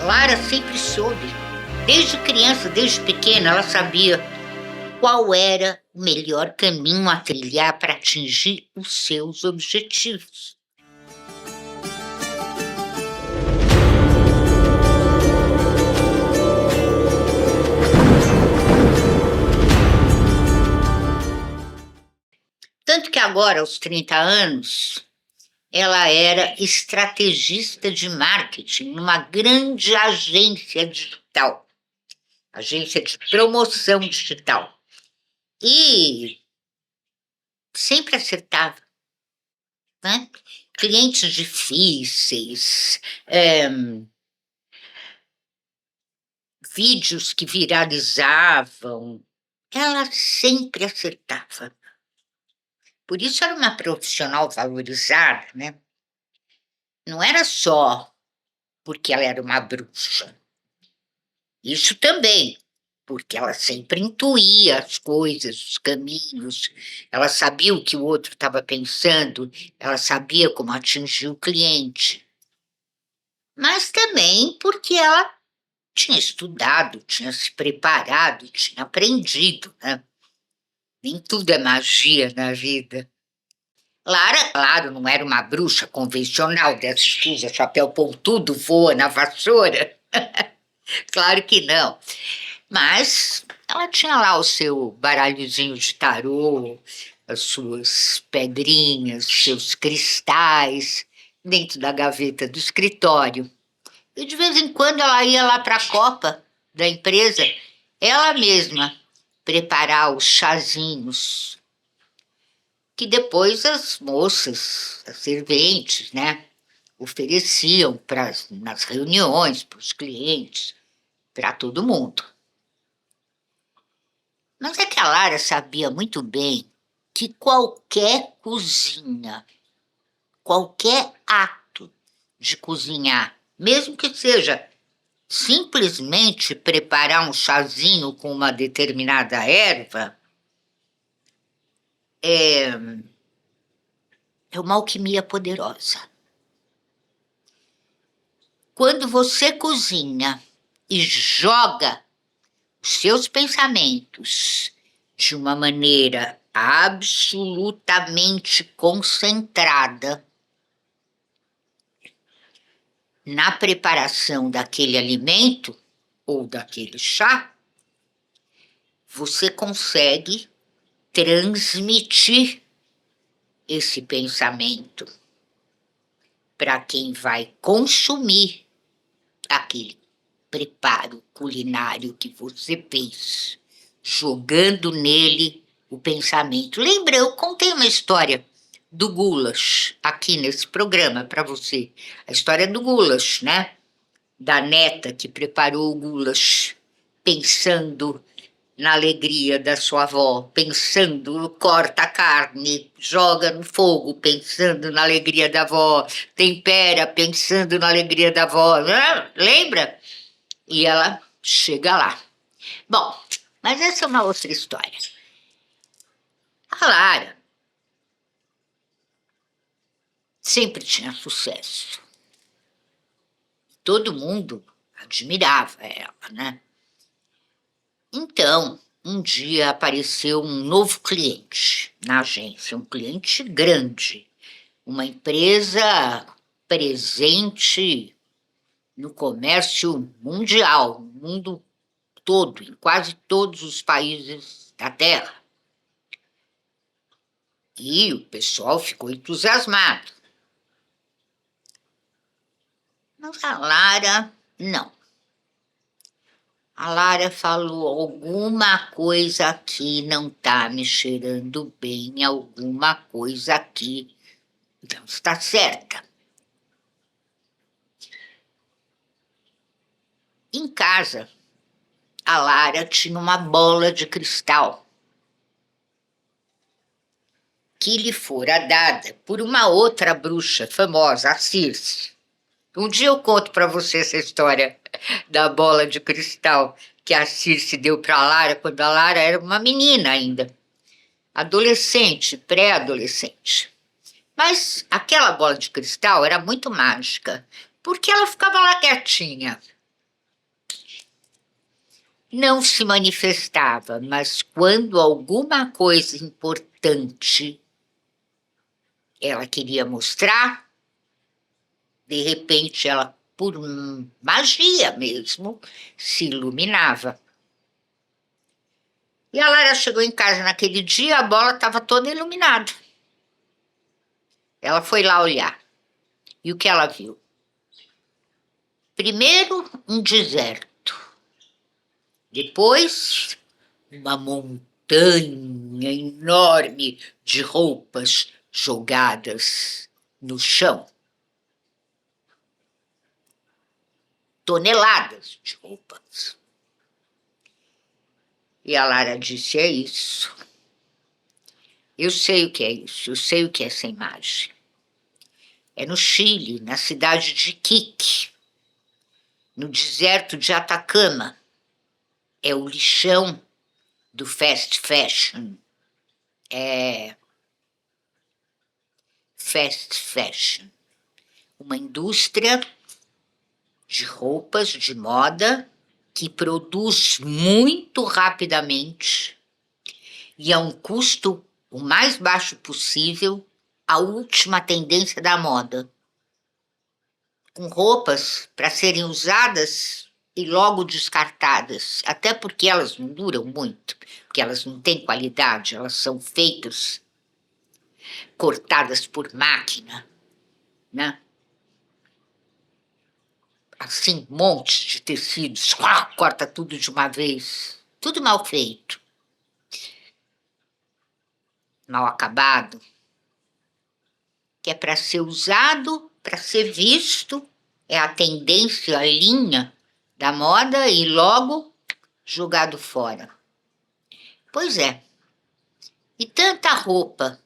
Lara sempre soube. Desde criança, desde pequena, ela sabia qual era o melhor caminho a trilhar para atingir os seus objetivos. Tanto que agora, aos 30 anos, ela era estrategista de marketing numa grande agência digital, agência de promoção digital. E sempre acertava, né? Clientes difíceis, vídeos que viralizavam, ela sempre acertava. Por isso era uma profissional valorizada, né? Não era só porque ela era uma bruxa. Isso também, porque ela sempre intuía as coisas, os caminhos, ela sabia o que o outro estava pensando, ela sabia como atingir o cliente. Mas também porque ela tinha estudado, tinha se preparado, tinha aprendido, né? Nem tudo é magia na vida. Lara, claro, não era uma bruxa convencional dessas que usa chapéu pontudo, voa na vassoura. Claro que não. Mas ela tinha lá o seu baralhozinho de tarô, as suas pedrinhas, os seus cristais, dentro da gaveta do escritório. E de vez em quando ela ia lá para a copa da empresa, ela mesma preparar os chazinhos, que depois as moças, as serventes, né, ofereciam nas reuniões, para os clientes, para todo mundo. Mas é que a Lara sabia muito bem que qualquer cozinha, qualquer ato de cozinhar, mesmo que seja simplesmente preparar um chazinho com uma determinada erva, é uma alquimia poderosa. Quando você cozinha e joga os seus pensamentos de uma maneira absolutamente concentrada na preparação daquele alimento ou daquele chá, você consegue transmitir esse pensamento para quem vai consumir aquele preparo culinário que você fez, jogando nele o pensamento. Lembra, eu contei uma história do goulash aqui nesse programa para você. A história do goulash, né? Da neta que preparou o goulash pensando na alegria da sua avó, pensando, corta a carne, joga no fogo, pensando na alegria da avó, tempera, pensando na alegria da avó. Lembra? E ela chega lá. Bom, mas essa é uma outra história. A Lara sempre tinha sucesso. Todo mundo admirava ela, né? Então, um dia apareceu um novo cliente na agência, um cliente grande, uma empresa presente no comércio mundial, no mundo todo, em quase todos os países da Terra. E o pessoal ficou entusiasmado. Mas a Lara, não. A Lara falou: alguma coisa aqui não está me cheirando bem, alguma coisa aqui não está certa. Em casa, a Lara tinha uma bola de cristal que lhe fora dada por uma outra bruxa famosa, a Circe. Um dia eu conto para você essa história da bola de cristal que a Circe deu para a Lara quando a Lara era uma menina ainda, adolescente, pré-adolescente. Mas aquela bola de cristal era muito mágica, porque ela ficava lá quietinha, não se manifestava, mas quando alguma coisa importante ela queria mostrar, de repente ela, por magia mesmo, se iluminava. E a Lara chegou em casa naquele dia, a bola estava toda iluminada. Ela foi lá olhar. E o que ela viu? Primeiro, um deserto. Depois, uma montanha enorme de roupas jogadas no chão. Toneladas de roupas. E a Lara disse: é isso. Eu sei o que é isso, eu sei o que é essa imagem. É no Chile, na cidade de Iquique, no deserto de Atacama. É o lixão do fast fashion. É fast fashion. Uma indústria de roupas, de moda, que produz muito rapidamente e a um custo o mais baixo possível, a última tendência da moda. Com roupas para serem usadas e logo descartadas, até porque elas não duram muito, porque elas não têm qualidade, elas são feitas, cortadas por máquina, né? Assim, montes de tecidos, corta tudo de uma vez, tudo mal feito, mal acabado, que é para ser usado, para ser visto, é a tendência, a linha da moda e logo jogado fora. Pois é, e tanta roupa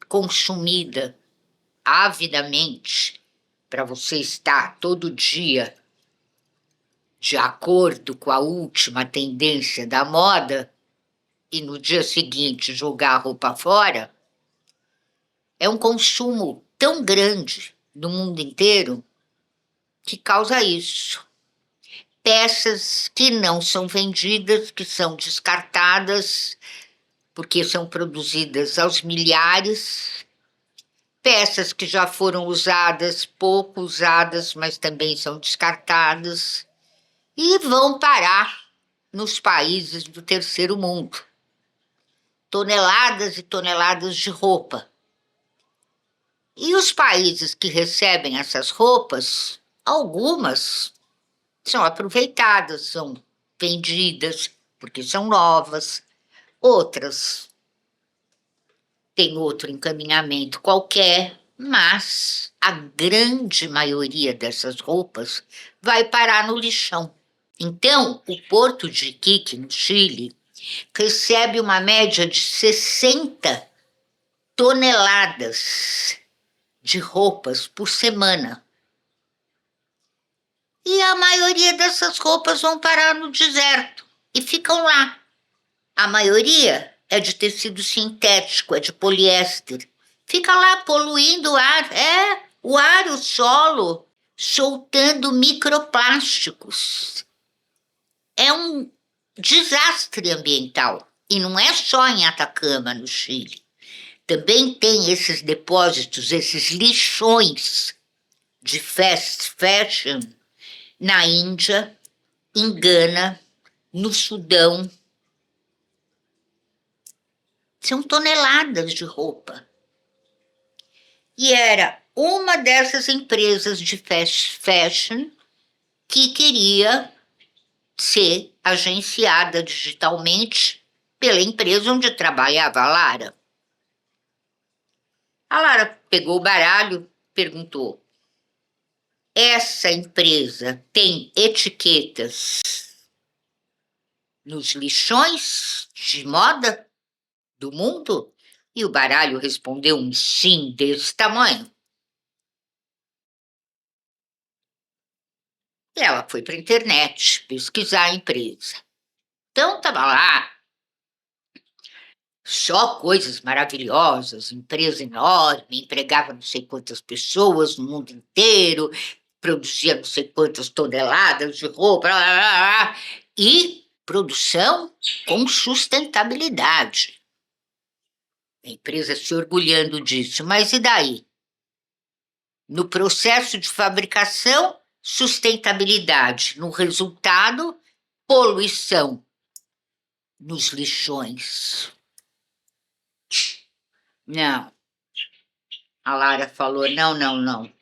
consumida avidamente para você estar todo dia de acordo com a última tendência da moda e no dia seguinte jogar a roupa fora, é um consumo tão grande no mundo inteiro que causa isso. Peças que não são vendidas, que são descartadas, porque são produzidas aos milhares, peças que já foram usadas, pouco usadas, mas também são descartadas, e vão parar nos países do terceiro mundo. Toneladas e toneladas de roupa. E os países que recebem essas roupas, algumas são aproveitadas, são vendidas porque são novas, outras têm outro encaminhamento qualquer, mas a grande maioria dessas roupas vai parar no lixão. Então, o porto de Iquique, no Chile, recebe uma média de 60 toneladas de roupas por semana. E a maioria dessas roupas vão parar no deserto e ficam lá. A maioria é de tecido sintético, é de poliéster. Fica lá poluindo o ar, o ar, o solo, soltando microplásticos. É um desastre ambiental. E não é só em Atacama, no Chile. Também tem esses depósitos, esses lixões de fast fashion na Índia, em Gana, no Sudão. São toneladas de roupa. E era uma dessas empresas de fast fashion que queria ser agenciada digitalmente pela empresa onde trabalhava a Lara. A Lara pegou o baralho, perguntou: essa empresa tem etiquetas nos lixões de moda do mundo? E o baralho respondeu um sim desse tamanho. E ela foi para a internet pesquisar a empresa. Então estava lá só coisas maravilhosas, empresa enorme, empregava não sei quantas pessoas no mundo inteiro, produzia não sei quantas toneladas de roupa, blá, blá, blá. E produção com sustentabilidade. A empresa se orgulhando disso, mas e daí? No processo de fabricação, sustentabilidade. No resultado, poluição nos lixões. Não. A Lara falou, não, não, não.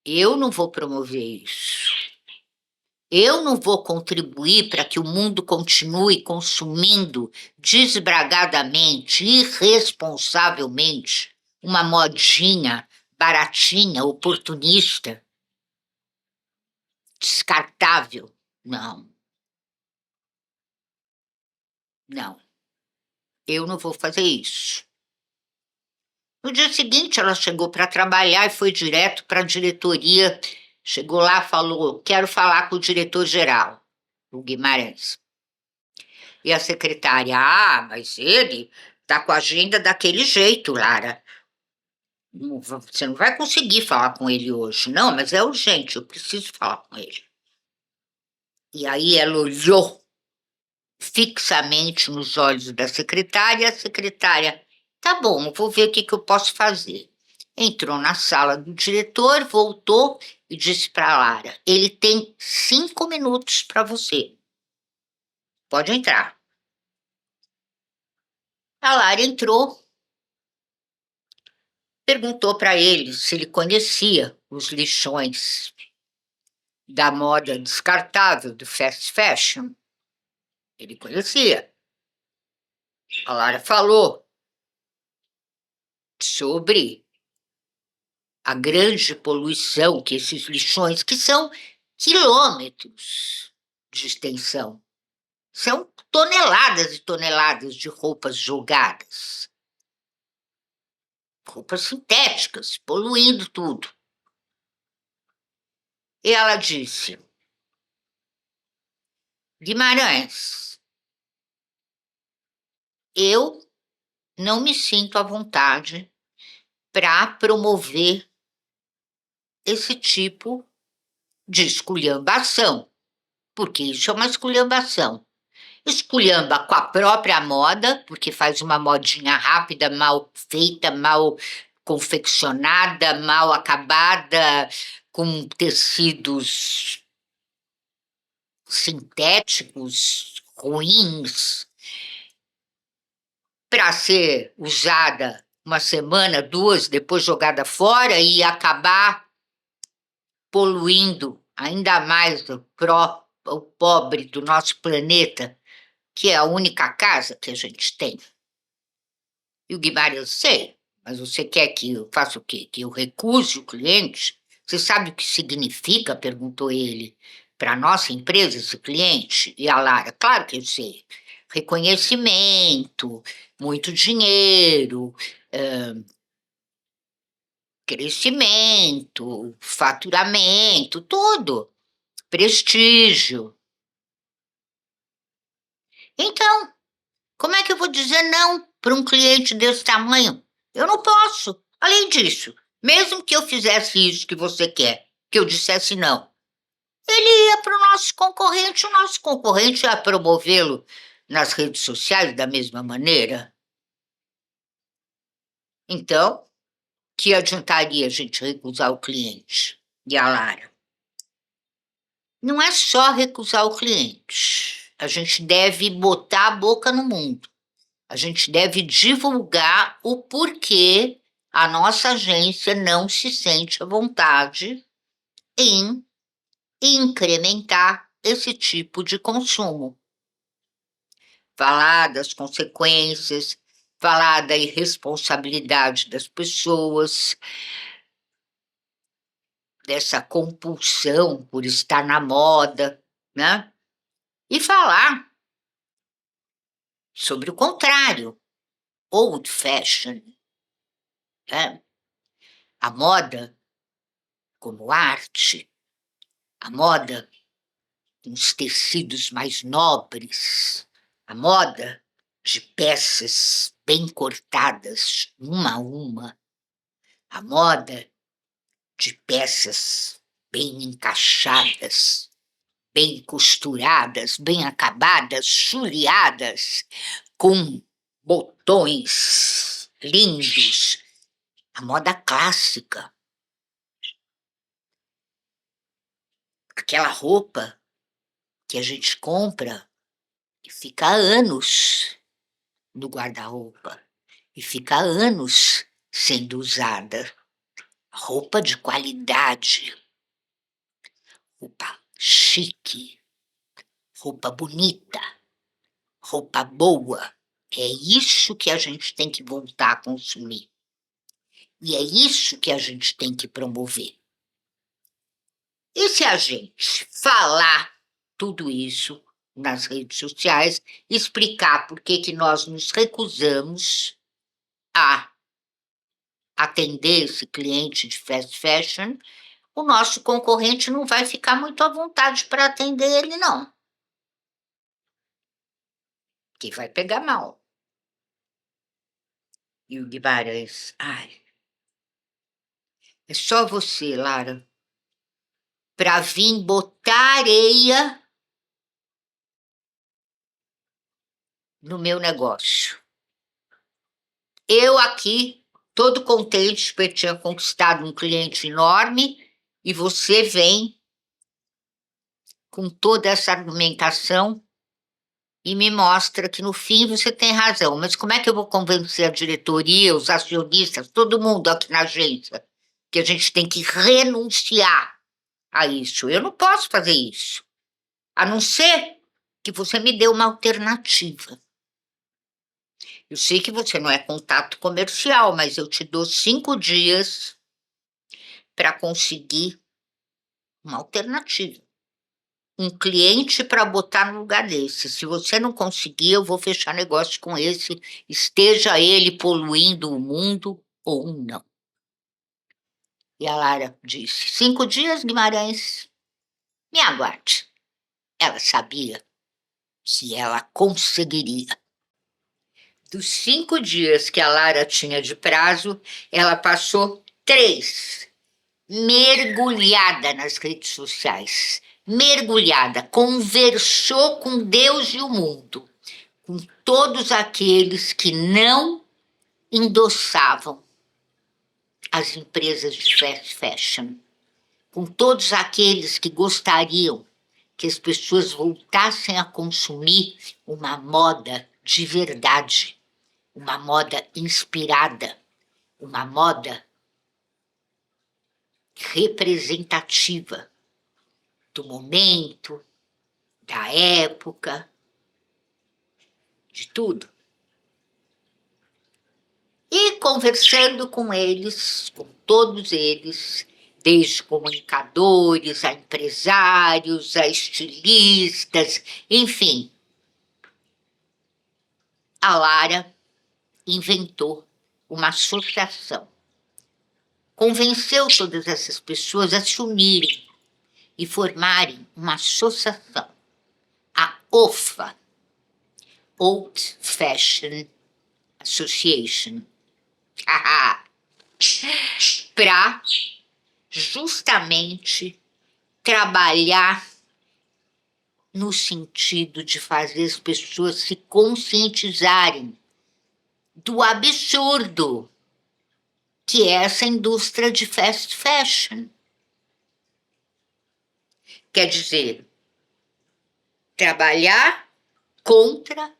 Eu não vou promover isso. Eu não vou contribuir para que o mundo continue consumindo desbragadamente, irresponsavelmente, uma modinha baratinha, oportunista, descartável. Não. Não. Eu não vou fazer isso. No dia seguinte, ela chegou para trabalhar e foi direto para a diretoria. Chegou lá e falou: quero falar com o diretor-geral, o Guimarães. E a secretária: mas ele está com a agenda daquele jeito, Lara. Você não vai conseguir falar com ele hoje. Não, mas é urgente, eu preciso falar com ele. E aí ela olhou fixamente nos olhos da secretária, e a secretária: tá bom, vou ver o que eu posso fazer. Entrou na sala do diretor, voltou e disse para a Lara: ele tem 5 minutos para você. Pode entrar. A Lara entrou, perguntou para ele se ele conhecia os lixões da moda descartável, do fast fashion. Ele conhecia. A Lara falou sobre a grande poluição que esses lixões, que são quilômetros de extensão, são toneladas e toneladas de roupas jogadas, roupas sintéticas, poluindo tudo. E ela disse: Guimarães, eu não me sinto à vontade para promover esse tipo de esculhambação, porque isso é uma esculhambação. Esculhamba com a própria moda, porque faz uma modinha rápida, mal feita, mal confeccionada, mal acabada, com tecidos sintéticos, ruins, para ser usada uma semana, duas, depois jogada fora e acabar poluindo ainda mais o pobre do nosso planeta, que é a única casa que a gente tem. E o Guimarães, sei, mas você quer que eu faça o quê? Que eu recuse o cliente? Você sabe o que significa? Perguntou ele. Para a nossa empresa, esse cliente? E a Lara, claro que eu sei. Reconhecimento, muito dinheiro, crescimento, faturamento, tudo. Prestígio. Então, como é que eu vou dizer não para um cliente desse tamanho? Eu não posso. Além disso, mesmo que eu fizesse isso que você quer, que eu dissesse não, ele ia para o nosso concorrente ia promovê-lo nas redes sociais da mesma maneira. Então, que adiantaria a gente recusar o cliente? E a Lara? Não é só recusar o cliente. A gente deve botar a boca no mundo. A gente deve divulgar o porquê a nossa agência não se sente à vontade em incrementar esse tipo de consumo. Falar das consequências, falar da irresponsabilidade das pessoas, dessa compulsão por estar na moda, né? E falar sobre o contrário, old fashion, né? A moda como arte, a moda com os tecidos mais nobres, a moda de peças bem cortadas, uma a uma, a moda de peças bem encaixadas, bem costuradas, bem acabadas, chuleadas, com botões lindos, a moda clássica. Aquela roupa que a gente compra e fica há anos no guarda-roupa, e fica há anos sendo usada. Roupa de qualidade, roupa chique, roupa bonita, roupa boa. É isso que a gente tem que voltar a consumir. E é isso que a gente tem que promover. E se a gente falar tudo isso nas redes sociais, explicar por que nós nos recusamos a atender esse cliente de fast fashion, o nosso concorrente não vai ficar muito à vontade para atender ele, não. Que vai pegar mal. E o Guimarães, ai, é só você, Lara, para vir botar areia no meu negócio. Eu aqui, todo contente porque tinha conquistado um cliente enorme, e você vem com toda essa argumentação e me mostra que, no fim, você tem razão. Mas como é que eu vou convencer a diretoria, os acionistas, todo mundo aqui na agência, que a gente tem que renunciar a isso? Eu não posso fazer isso, a não ser que você me dê uma alternativa. Eu sei que você não é contato comercial, mas eu te dou 5 dias para conseguir uma alternativa. Um cliente para botar no lugar desse. Se você não conseguir, eu vou fechar negócio com esse, esteja ele poluindo o mundo ou não. E a Lara disse: 5 dias, Guimarães, me aguarde. Ela sabia que ela conseguiria. Dos 5 dias que a Lara tinha de prazo, ela passou 3 mergulhada nas redes sociais. Mergulhada, conversou com Deus e o mundo, com todos aqueles que não endossavam as empresas de fast fashion, com todos aqueles que gostariam que as pessoas voltassem a consumir uma moda de verdade, uma moda inspirada, uma moda representativa do momento, da época, de tudo. E conversando com eles, com todos eles, desde comunicadores, a empresários, a estilistas, enfim, a Lara inventou uma associação. Convenceu todas essas pessoas a se unirem e formarem uma associação, a OFA, Old Fashion Association, para justamente trabalhar no sentido de fazer as pessoas se conscientizarem do absurdo que é essa indústria de fast fashion. Quer dizer, trabalhar contra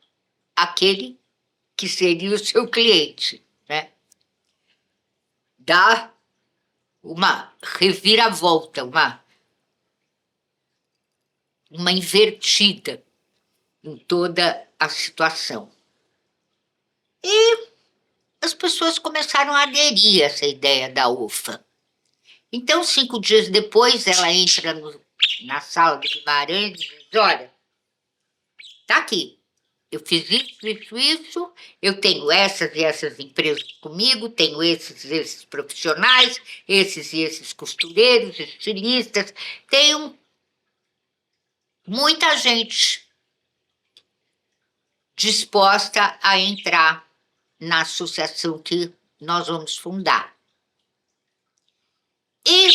aquele que seria o seu cliente, né? Dar uma reviravolta, uma invertida em toda a situação. E as pessoas começaram a aderir a essa ideia da UFA. Então, 5 dias depois, ela entra na sala do Guimarães e diz: olha, tá aqui, eu fiz isso, eu tenho essas e essas empresas comigo, tenho esses e esses profissionais, esses e esses costureiros, estilistas, tenho muita gente disposta a entrar na associação que nós vamos fundar. E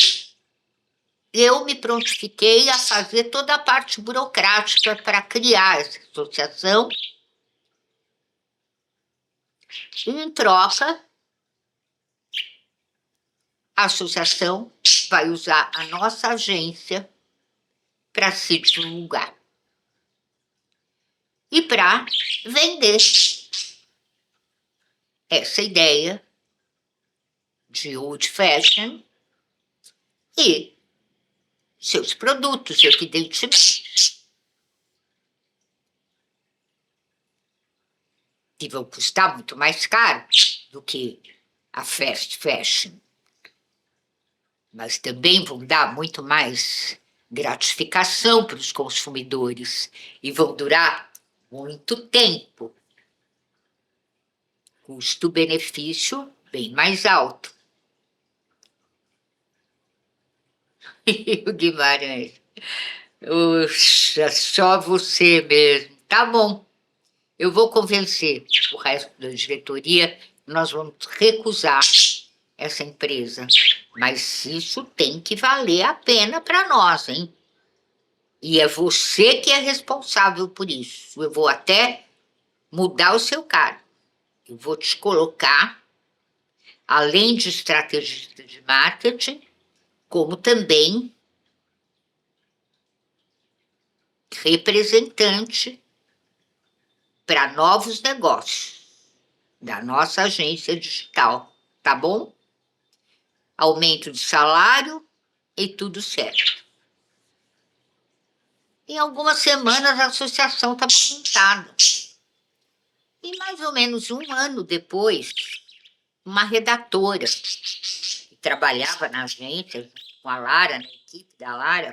eu me prontifiquei a fazer toda a parte burocrática para criar essa associação. E, em troca, a associação vai usar a nossa agência para se divulgar e para vender essa ideia de old fashion e seus produtos, evidentemente, que vão custar muito mais caro do que a fast fashion, mas também vão dar muito mais gratificação para os consumidores e vão durar muito tempo. Custo-benefício bem mais alto. E o Guimarães, só você mesmo. Tá bom, eu vou convencer o resto da diretoria, nós vamos recusar essa empresa. Mas isso tem que valer a pena para nós, hein? E é você que é responsável por isso. Eu vou até mudar o seu cargo. Eu vou te colocar, além de estrategista de marketing, como também representante para novos negócios da nossa agência digital, tá bom? Aumento de salário e tudo certo. Em algumas semanas a associação estava montada. E mais ou menos um ano depois, uma redatora que trabalhava na agência com a Lara, na equipe da Lara,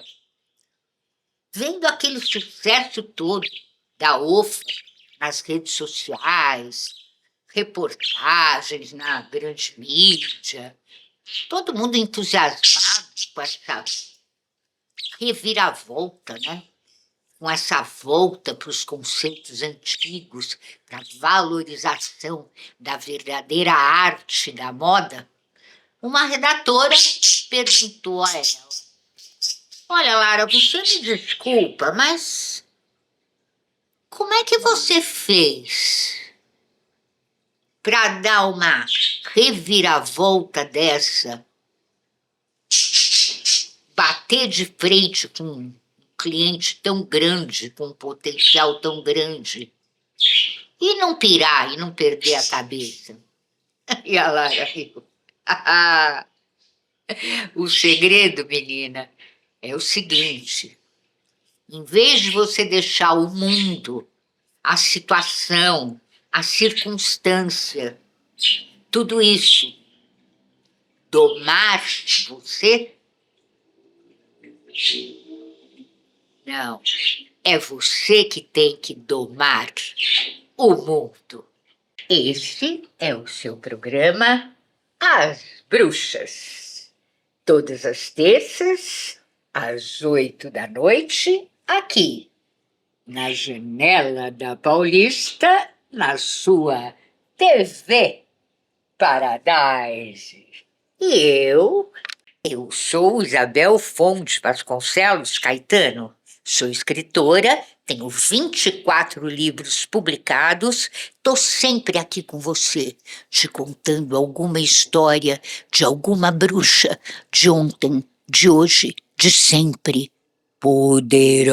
vendo aquele sucesso todo da OFA nas redes sociais, reportagens na grande mídia, todo mundo entusiasmado com essa reviravolta, né? Com essa volta para os conceitos antigos, para a valorização da verdadeira arte da moda, uma redatora perguntou a ela: olha, Lara, você me desculpa, mas como é que você fez para dar uma reviravolta dessa, bater de frente com um cliente tão grande, com um potencial tão grande, e não pirar e não perder a cabeça? E a Lara riu. O segredo, menina, é o seguinte: em vez de você deixar o mundo, a situação, a circunstância, tudo isso domar você, não, é você que tem que domar o mundo. Esse é o seu programa As Bruxas. Todas as terças, às 8 da noite, aqui, na Janela da Paulista, na sua TV Paradise. E eu sou Isabel Fonte Vasconcelos Caetano. Sou escritora, tenho 24 livros publicados, estou sempre aqui com você, te contando alguma história de alguma bruxa de ontem, de hoje, de sempre. Poderosa!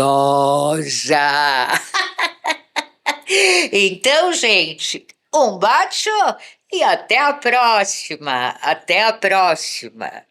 Então, gente, um bacio e até a próxima! Até a próxima!